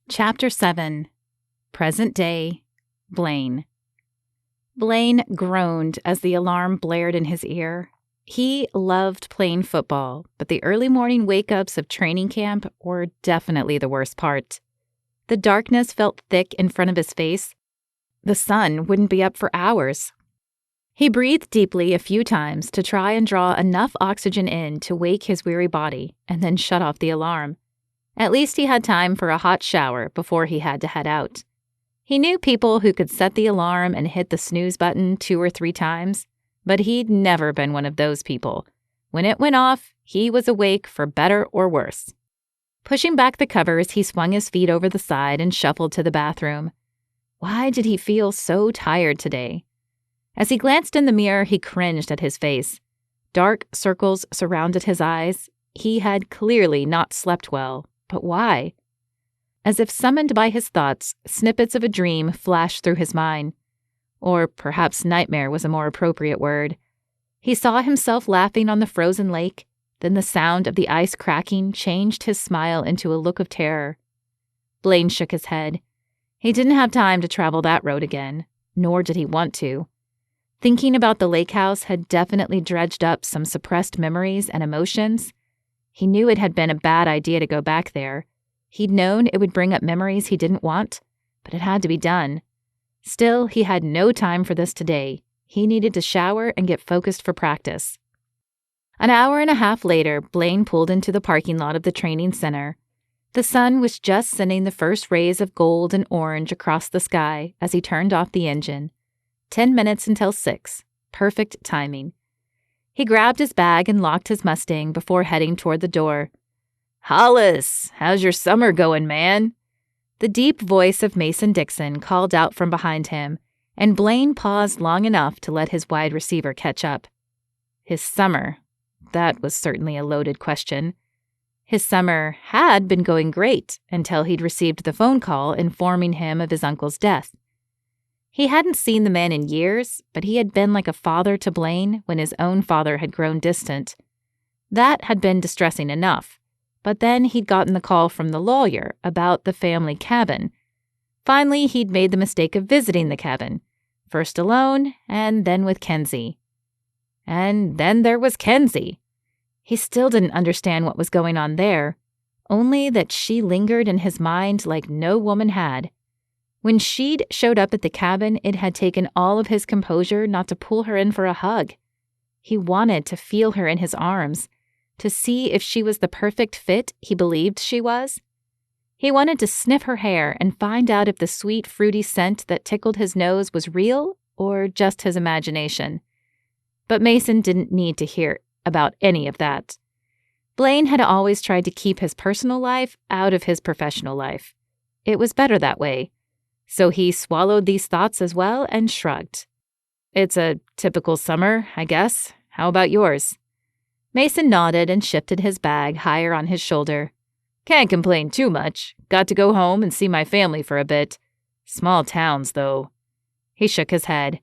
Chapter 7. Present Day, Blaine. Blaine groaned as the alarm blared in his ear. He loved playing football, but the early morning wake-ups of training camp were definitely the worst part. The darkness felt thick in front of his face. The sun wouldn't be up for hours. He breathed deeply a few times to try and draw enough oxygen in to wake his weary body, and then shut off the alarm. At least he had time for a hot shower before he had to head out. He knew people who could set the alarm and hit the snooze button 2 or 3 times, but he'd never been one of those people. When it went off, he was awake for better or worse. Pushing back the covers, he swung his feet over the side and shuffled to the bathroom. Why did he feel so tired today? As he glanced in the mirror, he cringed at his face. Dark circles surrounded his eyes. He had clearly not slept well. But why? As if summoned by his thoughts, snippets of a dream flashed through his mind. Or perhaps nightmare was a more appropriate word. He saw himself laughing on the frozen lake, then the sound of the ice cracking changed his smile into a look of terror. Blaine shook his head. He didn't have time to travel that road again, nor did he want to. Thinking about the lake house had definitely dredged up some suppressed memories and emotions. He knew it had been a bad idea to go back there. He'd known it would bring up memories he didn't want, but it had to be done. Still, he had no time for this today. He needed to shower and get focused for practice. An hour and a half later, Blaine pulled into the parking lot of the training center. The sun was just sending the first rays of gold and orange across the sky as he turned off the engine. 10 minutes until 6. Perfect timing. He grabbed his bag and locked his Mustang before heading toward the door. "Hollis, how's your summer going, man?" The deep voice of Mason Dixon called out from behind him, and Blaine paused long enough to let his wide receiver catch up. His summer. That was certainly a loaded question. His summer had been going great until he'd received the phone call informing him of his uncle's death. He hadn't seen the man in years, but he had been like a father to Blaine when his own father had grown distant. That had been distressing enough, but then he'd gotten the call from the lawyer about the family cabin. Finally, he'd made the mistake of visiting the cabin, first alone and then with Kenzi. And then there was Kenzi. He still didn't understand what was going on there, only that she lingered in his mind like no woman had. When she'd showed up at the cabin, it had taken all of his composure not to pull her in for a hug. He wanted to feel her in his arms, to see if she was the perfect fit he believed she was. He wanted to sniff her hair and find out if the sweet, fruity scent that tickled his nose was real or just his imagination. But Mason didn't need to hear about any of that. Blaine had always tried to keep his personal life out of his professional life. It was better that way. So he swallowed these thoughts as well and shrugged. "It's a typical summer, I guess. How about yours?" Mason nodded and shifted his bag higher on his shoulder. "Can't complain too much. Got to go home and see my family for a bit. Small towns, though." He shook his head.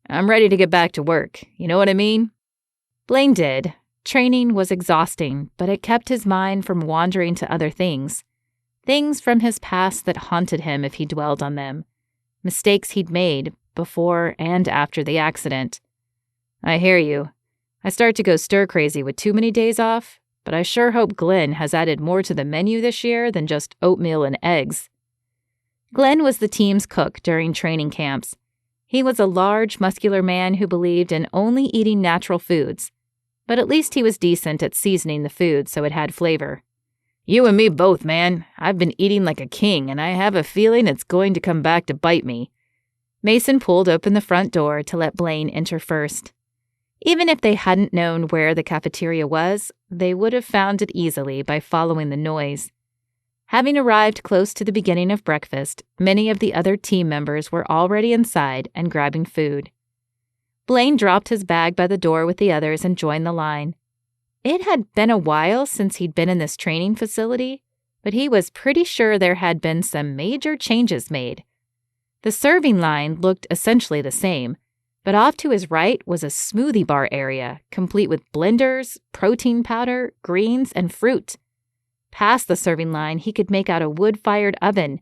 "I'm ready to get back to work. You know what I mean?" Blaine did. Training was exhausting, but it kept his mind from wandering to other things. Things from his past that haunted him if he dwelled on them. Mistakes he'd made before and after the accident. "I hear you. I start to go stir-crazy with too many days off, but I sure hope Glenn has added more to the menu this year than just oatmeal and eggs." Glenn was the team's cook during training camps. He was a large, muscular man who believed in only eating natural foods, but at least he was decent at seasoning the food so it had flavor. "You and me both, man. I've been eating like a king, and I have a feeling it's going to come back to bite me." Mason pulled open the front door to let Blaine enter first. Even if they hadn't known where the cafeteria was, they would have found it easily by following the noise. Having arrived close to the beginning of breakfast, many of the other team members were already inside and grabbing food. Blaine dropped his bag by the door with the others and joined the line. It had been a while since he'd been in this training facility, but he was pretty sure there had been some major changes made. The serving line looked essentially the same, but off to his right was a smoothie bar area, complete with blenders, protein powder, greens, and fruit. Past the serving line, he could make out a wood-fired oven,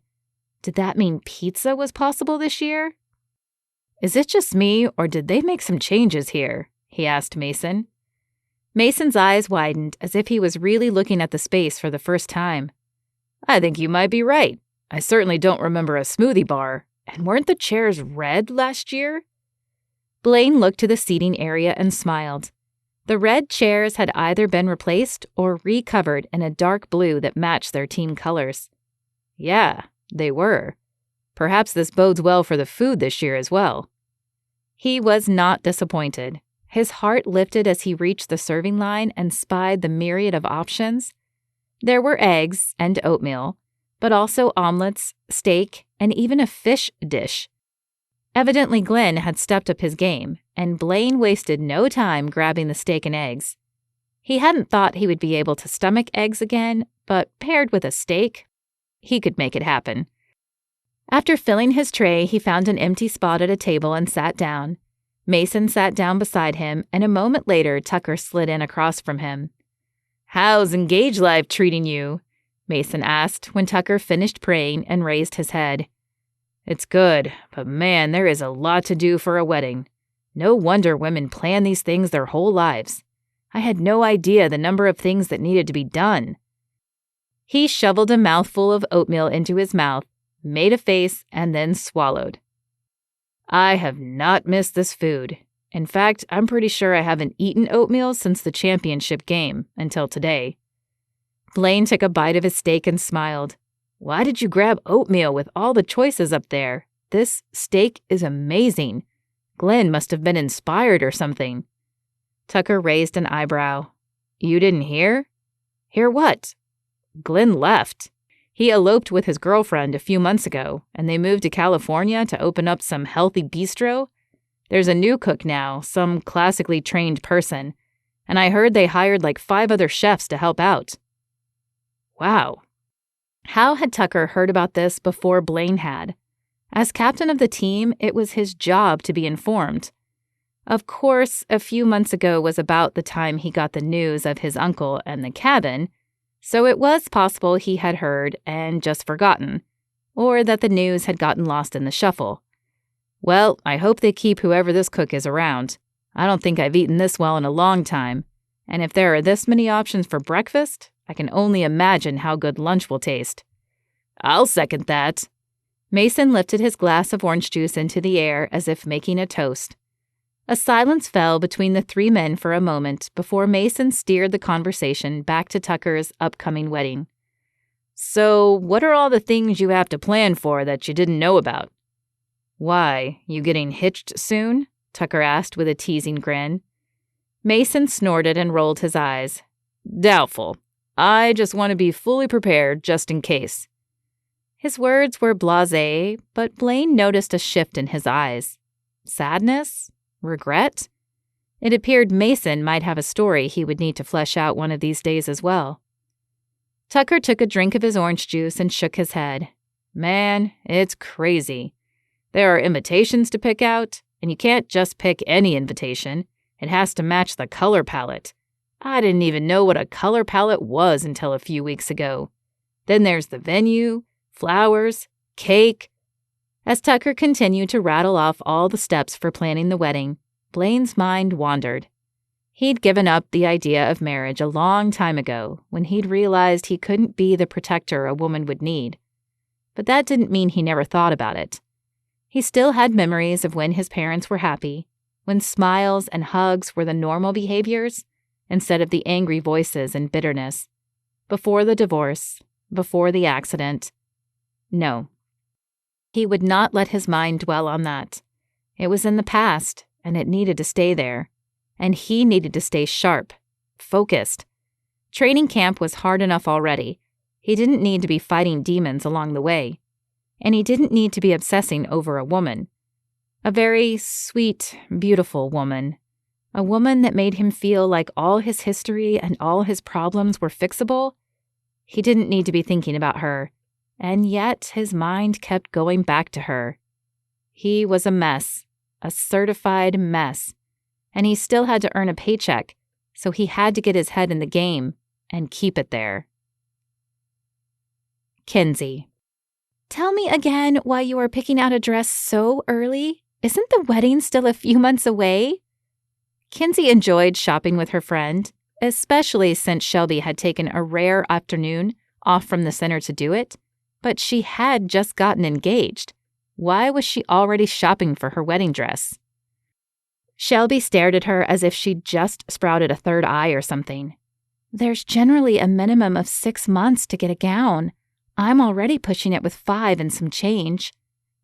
Did that mean pizza was possible this year? Is it just me, or did they make some changes here? He asked Mason. Mason's eyes widened as if he was really looking at the space for the first time. I think you might be right. I certainly don't remember a smoothie bar. And weren't the chairs red last year? Blaine looked to the seating area and smiled. The red chairs had either been replaced or recovered in a dark blue that matched their team colors. Yeah, they were. Perhaps this bodes well for the food this year as well. He was not disappointed. His heart lifted as he reached the serving line and spied the myriad of options. There were eggs and oatmeal, but also omelets, steak, and even a fish dish. Evidently, Glenn had stepped up his game, and Blaine wasted no time grabbing the steak and eggs. He hadn't thought he would be able to stomach eggs again, but paired with a steak, he could make it happen. After filling his tray, he found an empty spot at a table and sat down. Mason sat down beside him, and a moment later, Tucker slid in across from him. How's engaged life treating you? Mason asked when Tucker finished praying and raised his head. It's good, but man, there is a lot to do for a wedding. No wonder women plan these things their whole lives. I had no idea the number of things that needed to be done. He shoveled a mouthful of oatmeal into his mouth, made a face, and then swallowed. I have not missed this food. In fact, I'm pretty sure I haven't eaten oatmeal since the championship game, until today. Blaine took a bite of his steak and smiled. Why did you grab oatmeal with all the choices up there? This steak is amazing. Glenn must have been inspired or something. Tucker raised an eyebrow. You didn't hear? Hear what? Glenn left. He eloped with his girlfriend a few months ago, and they moved to California to open up some healthy bistro. There's a new cook now, some classically trained person, and I heard they hired like 5 other chefs to help out. Wow. How had Tucker heard about this before Blaine had? As captain of the team, it was his job to be informed. Of course, a few months ago was about the time he got the news of his uncle and the cabin, so it was possible he had heard and just forgotten, or that the news had gotten lost in the shuffle. Well, I hope they keep whoever this cook is around. I don't think I've eaten this well in a long time, and if there are this many options for breakfast, I can only imagine how good lunch will taste. I'll second that. Mason lifted his glass of orange juice into the air as if making a toast. A silence fell between the 3 men for a moment before Mason steered the conversation back to Tucker's upcoming wedding. So, what are all the things you have to plan for that you didn't know about? Why, you getting hitched soon? Tucker asked with a teasing grin. Mason snorted and rolled his eyes. Doubtful. I just want to be fully prepared just in case. His words were blasé, but Blaine noticed a shift in his eyes. Sadness? Regret? It appeared Mason might have a story he would need to flesh out one of these days as well. Tucker took a drink of his orange juice and shook his head. Man, it's crazy. There are invitations to pick out, and you can't just pick any invitation. It has to match the color palette. I didn't even know what a color palette was until a few weeks ago. Then there's the venue, flowers, cake. As Tucker continued to rattle off all the steps for planning the wedding, Blaine's mind wandered. He'd given up the idea of marriage a long time ago when he'd realized he couldn't be the protector a woman would need. But that didn't mean he never thought about it. He still had memories of when his parents were happy, when smiles and hugs were the normal behaviors instead of the angry voices and bitterness. Before the divorce, before the accident. No. He would not let his mind dwell on that. It was in the past, and it needed to stay there. And he needed to stay sharp, focused. Training camp was hard enough already. He didn't need to be fighting demons along the way. And he didn't need to be obsessing over a woman. A very sweet, beautiful woman. A woman that made him feel like all his history and all his problems were fixable. He didn't need to be thinking about her. And yet his mind kept going back to her. He was a mess, a certified mess. And he still had to earn a paycheck, so he had to get his head in the game and keep it there. Kenzi. Tell me again why you are picking out a dress so early. Isn't the wedding still a few months away? Kenzi enjoyed shopping with her friend, especially since Shelby had taken a rare afternoon off from the center to do it, but she had just gotten engaged. Why was she already shopping for her wedding dress? Shelby stared at her as if she'd just sprouted a third eye or something. There's generally a minimum of 6 months to get a gown. I'm already pushing it with 5 and some change.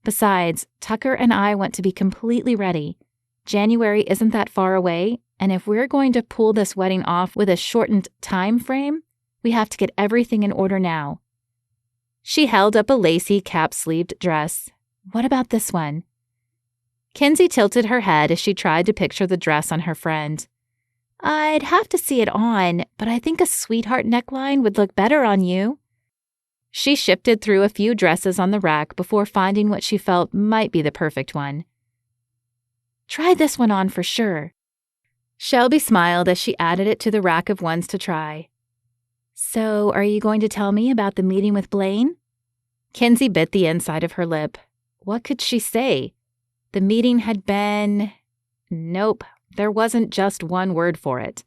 Besides, Tucker and I want to be completely ready. January isn't that far away, and if we're going to pull this wedding off with a shortened time frame, we have to get everything in order now. She held up a lacy cap-sleeved dress. What about this one? Kenzi tilted her head as she tried to picture the dress on her friend. I'd have to see it on, but I think a sweetheart neckline would look better on you. She shifted through a few dresses on the rack before finding what she felt might be the perfect one. Try this one on for sure. Shelby smiled as she added it to the rack of ones to try. So, are you going to tell me about the meeting with Blaine? Kenzi bit the inside of her lip. What could she say? The meeting had been... Nope, there wasn't just one word for it.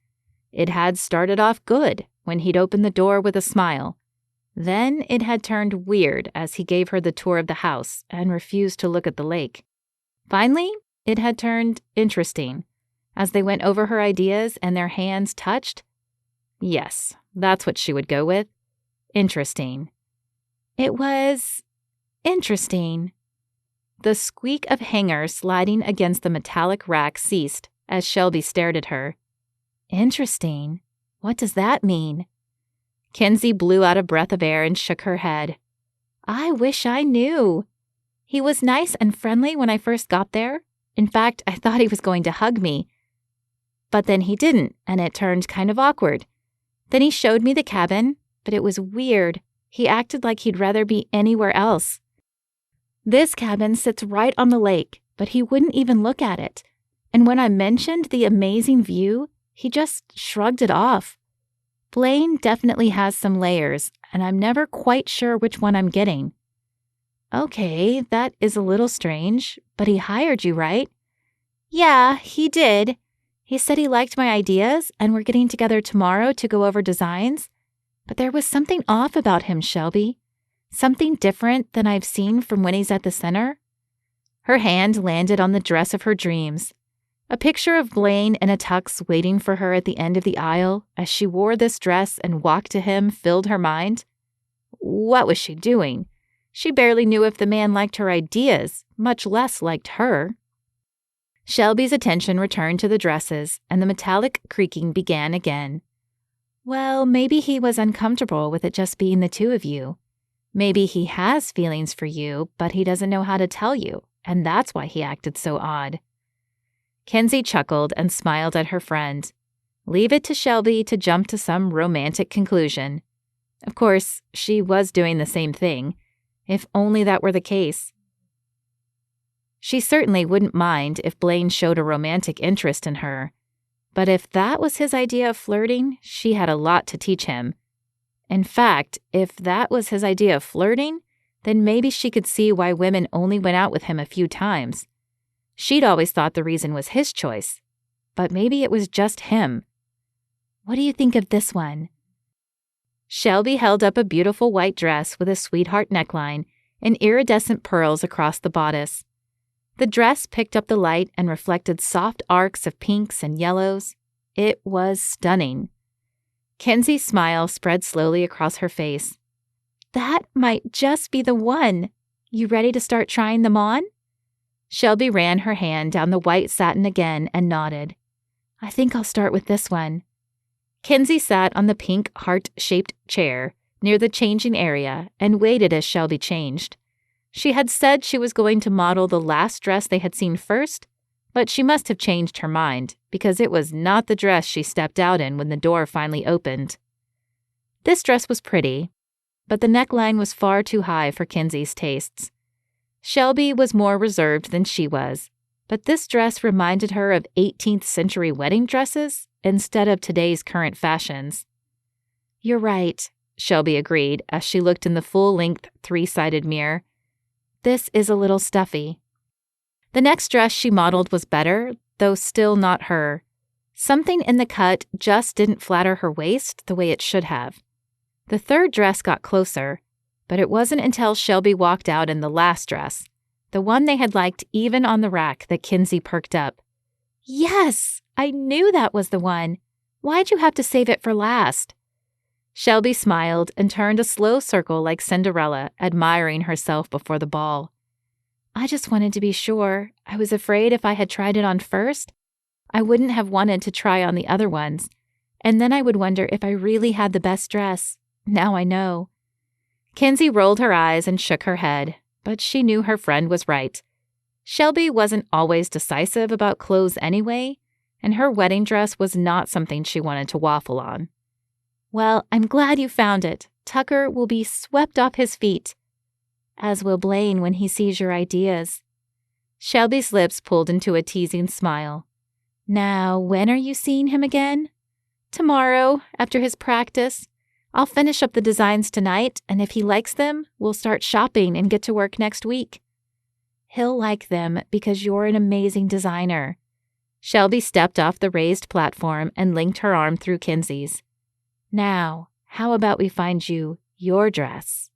It had started off good when he'd opened the door with a smile. Then it had turned weird as he gave her the tour of the house and refused to look at the lake. Finally, it had turned interesting. As they went over her ideas and their hands touched, yes, that's what she would go with. Interesting. It was interesting. The squeak of hanger sliding against the metallic rack ceased as Shelby stared at her. Interesting. What does that mean? Kenzi blew out a breath of air and shook her head. I wish I knew. He was nice and friendly when I first got there. In fact, I thought he was going to hug me. But then he didn't, and it turned kind of awkward. Then he showed me the cabin, but it was weird. He acted like he'd rather be anywhere else. This cabin sits right on the lake, but he wouldn't even look at it. And when I mentioned the amazing view, he just shrugged it off. Blaine definitely has some layers, and I'm never quite sure which one I'm getting. Okay, that is a little strange, but he hired you, right? Yeah, he did. He said he liked my ideas, and we're getting together tomorrow to go over designs. But there was something off about him, Shelby. Something different than I've seen from when he's at the center. Her hand landed on the dress of her dreams. A picture of Blaine in a tux waiting for her at the end of the aisle as she wore this dress and walked to him filled her mind. What was she doing? She barely knew if the man liked her ideas, much less liked her. Shelby's attention returned to the dresses, and the metallic creaking began again. Well, maybe he was uncomfortable with it just being the two of you. Maybe he has feelings for you, but he doesn't know how to tell you, and that's why he acted so odd. Kenzi chuckled and smiled at her friend. Leave it to Shelby to jump to some romantic conclusion. Of course, she was doing the same thing. If only that were the case. She certainly wouldn't mind if Blaine showed a romantic interest in her. But if that was his idea of flirting, she had a lot to teach him. In fact, if that was his idea of flirting, then maybe she could see why women only went out with him a few times. She'd always thought the reason was his choice. But maybe it was just him. What do you think of this one? Shelby held up a beautiful white dress with a sweetheart neckline and iridescent pearls across the bodice. The dress picked up the light and reflected soft arcs of pinks and yellows. It was stunning. Kenzi's smile spread slowly across her face. That might just be the one. You ready to start trying them on? Shelby ran her hand down the white satin again and nodded. I think I'll start with this one. Kenzi sat on the pink heart-shaped chair near the changing area and waited as Shelby changed. She had said she was going to model the last dress they had seen first, but she must have changed her mind because it was not the dress she stepped out in when the door finally opened. This dress was pretty, but the neckline was far too high for Kenzi's tastes. Shelby was more reserved than she was, but this dress reminded her of 18th century wedding dresses instead of today's current fashions. You're right, Shelby agreed as she looked in the full-length 3-sided mirror This is a little stuffy. The next dress she modeled was better, though still not her. Something in the cut just didn't flatter her waist the way it should have. The third dress got closer, but it wasn't until Shelby walked out in the last dress, the one they had liked even on the rack, that Kenzi perked up. Yes, I knew that was the one. Why'd you have to save it for last? Shelby smiled and turned a slow circle like Cinderella, admiring herself before the ball. I just wanted to be sure. I was afraid if I had tried it on first, I wouldn't have wanted to try on the other ones, and then I would wonder if I really had the best dress. Now I know. Kenzi rolled her eyes and shook her head, but she knew her friend was right. Shelby wasn't always decisive about clothes anyway, and her wedding dress was not something she wanted to waffle on. Well, I'm glad you found it. Tucker will be swept off his feet, as will Blaine when he sees your ideas. Shelby's lips pulled into a teasing smile. Now, when are you seeing him again? Tomorrow, after his practice. I'll finish up the designs tonight, and if he likes them, we'll start shopping and get to work next week. He'll like them because you're an amazing designer. Shelby stepped off the raised platform and linked her arm through Kenzi's. Now, how about we find you your dress?